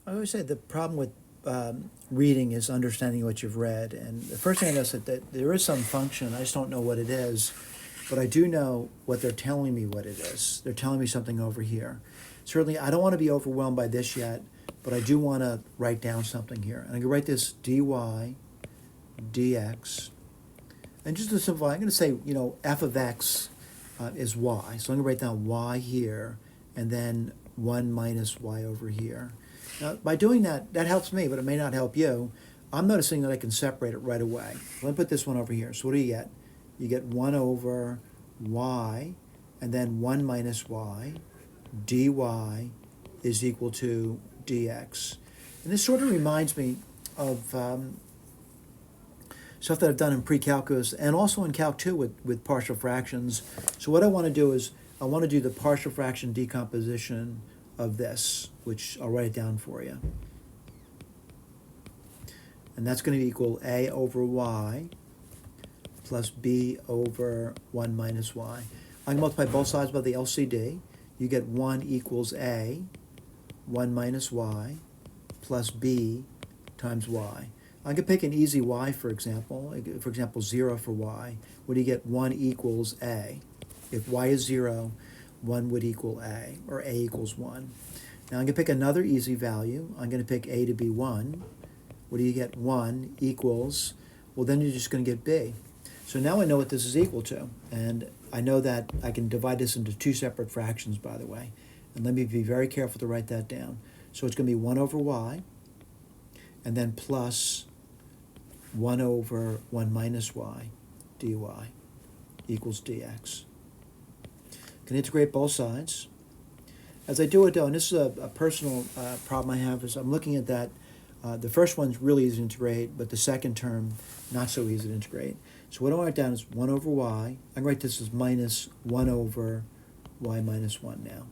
I always say the problem with reading is understanding what you've read. And the first thing I notice is that there is some function. I just don't know what it is, but I do know what they're telling me what it is. They're telling me something over here. Certainly, I don't want to be overwhelmed by this yet, but I do want to write down something here. And I can write this dy dx. And just to simplify, I'm going to say, f of x is y. So I'm going to write down y here, and then 1 minus y over here. Now, by doing that, that helps me, but it may not help you. I'm noticing that I can separate it right away. Let me put this one over here. So what do you get? You get 1 over y, and then 1 minus y, dy is equal to dx. And this sort of reminds me of stuff that I've done in pre-calculus and also in Calc 2 with partial fractions. So what I want to do is I want to do the partial fraction decomposition of this, which I'll write it down for you. And that's going to equal a over y plus b over 1 minus y. I can multiply both sides by the LCD. You get 1 equals a, 1 minus y, plus b times y. I could pick an easy y, for example. For example, 0 for y. What do you get? 1 equals a. If y is 0, 1 would equal a, or a equals 1. Now I'm going to pick another easy value. I'm going to pick a to be 1. What do you get? 1 equals, well, then you're just going to get b. So now I know what this is equal to. And I know that I can divide this into two separate fractions, by the way. And let me be very careful to write that down. So it's going to be 1 over y, and then plus 1 over 1 minus y dy equals dx. Can integrate both sides. As I do it though, and this is a personal problem I have, is I'm looking at that. The first one's really easy to integrate, but the second term, not so easy to integrate. So what I write down is 1 over y. I can write this as minus 1 over y minus 1 now.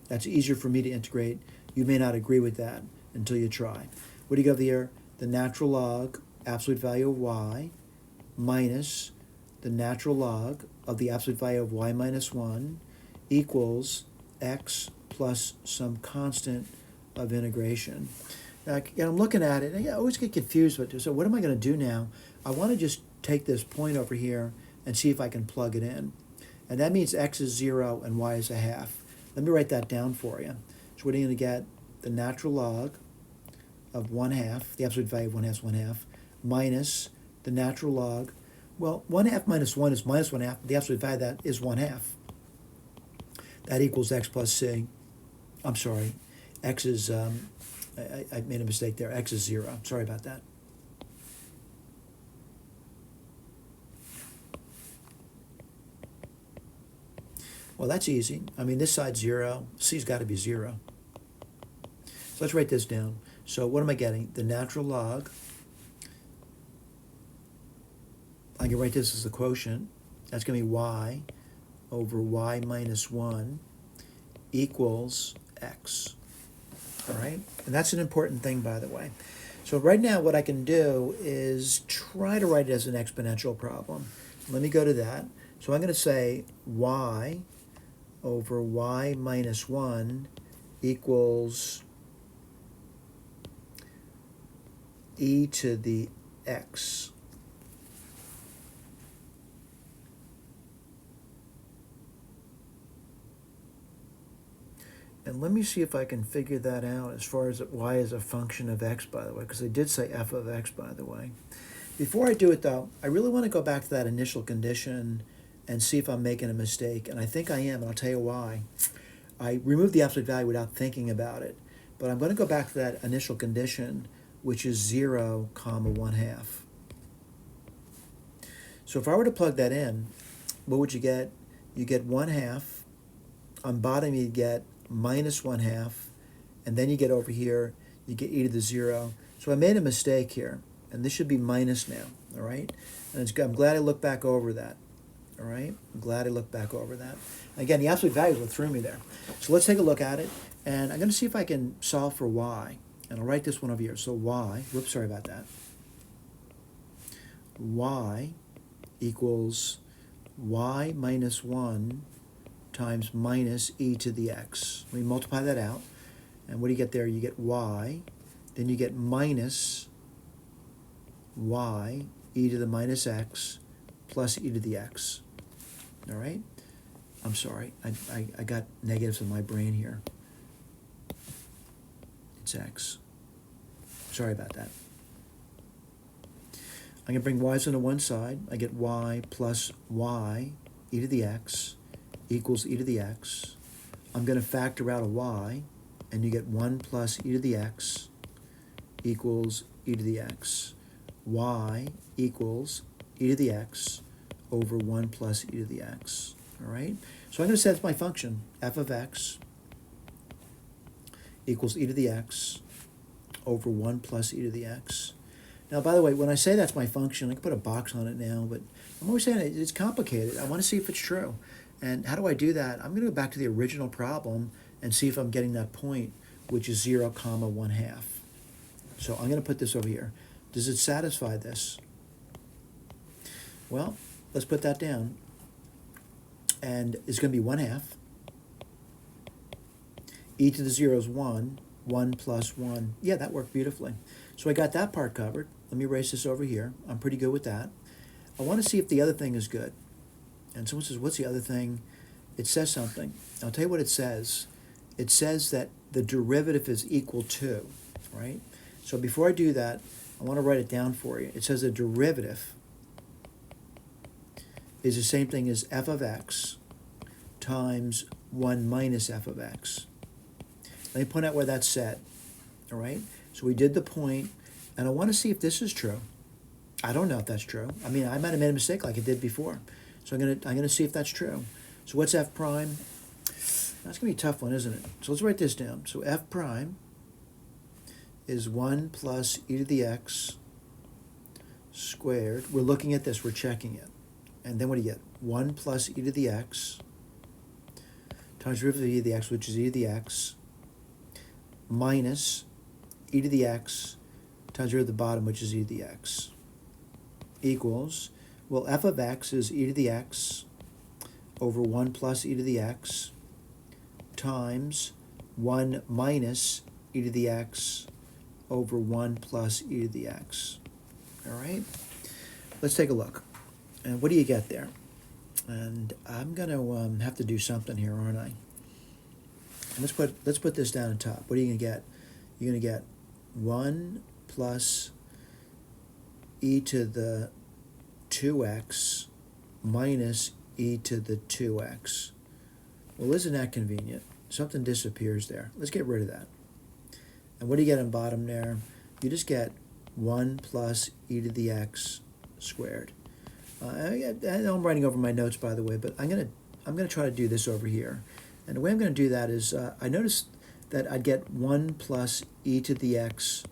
That's easier for me to integrate. You may not agree with that until you try. What do you go here? The natural log, absolute value of y, minus the natural log of the absolute value of y minus 1 equals x plus some constant of integration. Now, I'm looking at it, and I always get confused with this. So what am I going to do now? I want to just take this point over here and see if I can plug it in. And that means x is 0 and y is a half. Let me write that down for you. So what are you going to get? The natural log of 1/2, the absolute value of 1/2 is 1/2, minus the natural log. Well, 1/2 minus 1 is minus 1/2. The absolute value of that is 1/2. That equals x plus c. I'm sorry. X is, I made a mistake there. X is 0. Sorry about that. Well, that's easy. I mean, this side's 0. C's got to be 0. So let's write this down. So what am I getting? The natural log. I can write this as the quotient. That's going to be y over y minus 1 equals x. All right? And that's an important thing, by the way. So right now what I can do is try to write it as an exponential problem. Let me go to that. So I'm going to say y over y minus 1 equals e to the x. And let me see if I can figure that out as far as y is a function of x, by the way, because I did say f of x, by the way. Before I do it, though, I really want to go back to that initial condition and see if I'm making a mistake. And I think I am, and I'll tell you why. I removed the absolute value without thinking about it. But I'm going to go back to that initial condition, which is 0, comma 1/2. So if I were to plug that in, what would you get? You get 1/2. On bottom, you get minus 1/2. And then you get over here, you get e to the 0. So I made a mistake here. And this should be minus now, all right? And I'm glad I looked back over that, all right? I'm glad I looked back over that. Again, the absolute value is what threw me there. So let's take a look at it. And I'm going to see if I can solve for y. And I'll write this one over here. So y, whoops, sorry about that. Y equals y minus 1 times minus e to the x. We multiply that out. And what do you get there? You get y then you get minus y e to the minus x plus e to the x. All right? I'm sorry, I got negatives in my brain here. It's x. Sorry about that. I'm going to bring y's onto one side. I get y plus y e to the x equals e to the x. I'm going to factor out a y, and you get 1 plus e to the x equals e to the x. Y equals e to the x over 1 plus e to the x. All right? So I'm going to say that's my function. F of x equals e to the x over 1 plus e to the x. Now, by the way, when I say that's my function, I can put a box on it now, but I'm always saying it's complicated. I want to see if it's true. And how do I do that? I'm going to go back to the original problem and see if I'm getting that point, which is 0, 1/2. So I'm going to put this over here. Does it satisfy this? Well, let's put that down. And it's going to be 1/2. E to the 0 is 1. 1 plus 1. Yeah, that worked beautifully. So I got that part covered. Let me erase this over here. I'm pretty good with that. I want to see if the other thing is good. And someone says, what's the other thing? It says something. I'll tell you what it says. It says that the derivative is equal to, right? So before I do that, I want to write it down for you. It says the derivative is the same thing as f of x times 1 minus f of x. Let me point out where that's set, all right? So we did the point, and I want to see if this is true. I don't know if that's true. I mean, I might have made a mistake like I did before. So I'm gonna see if that's true. So what's f prime? That's gonna be a tough one, isn't it? So let's write this down. So f prime is 1 plus e to the x squared. We're looking at this, we're checking it. And then what do you get? 1 plus e to the x times derivative of e to the x, which is e to the x, minus e to the x times derivative of the bottom, which is e to the x, equals, well, f of x is e to the x over 1 plus e to the x times 1 minus e to the x over 1 plus e to the x. All right? Let's take a look. And what do you get there? And I'm going to have to do something here, aren't I? And let's put this down on top. What are you going to get? You're going to get 1 plus e to the 2x minus e to the 2x. Well, isn't that convenient? Something disappears there. Let's get rid of that. And what do you get on bottom there? You just get 1 plus e to the x squared. I'm writing over my notes, by the way, but I'm gonna try to do this over here. And the way I'm going to do that is I noticed that I'd get 1 plus e to the x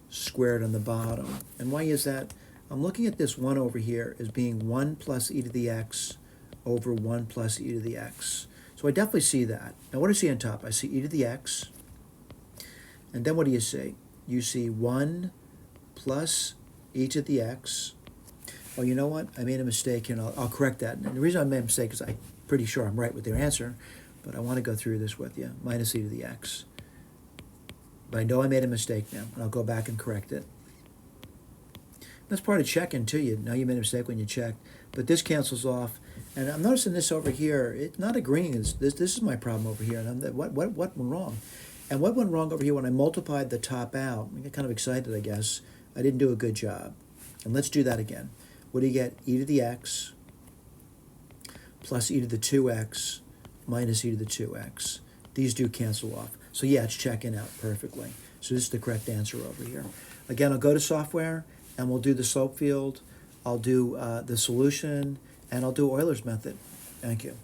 squared on the bottom. And why is that? I'm looking at this 1 over here as being 1 plus e to the x over 1 plus e to the x. So I definitely see that. Now what do I see on top? I see e to the x. And then what do you see? You see 1 plus e to the x. Oh, you know what? I made a mistake here, and I'll correct that. And the reason I made a mistake is I'm pretty sure I'm right with their answer, but I want to go through this with you. Minus e to the x. But I know I made a mistake now, and I'll go back and correct it. That's part of checking, too. You know you made a mistake when you checked. But this cancels off. And I'm noticing this over here. It's not agreeing. This is my problem over here. And what went wrong? And what went wrong over here when I multiplied the top out? I got kind of excited, I guess. I didn't do a good job. And let's do that again. What do you get? E to the x plus e to the 2x minus e to the 2x. These do cancel off. So yeah, it's checking out perfectly. So this is the correct answer over here. Again, I'll go to software, and we'll do the slope field. I'll do the solution, and I'll do Euler's method. Thank you.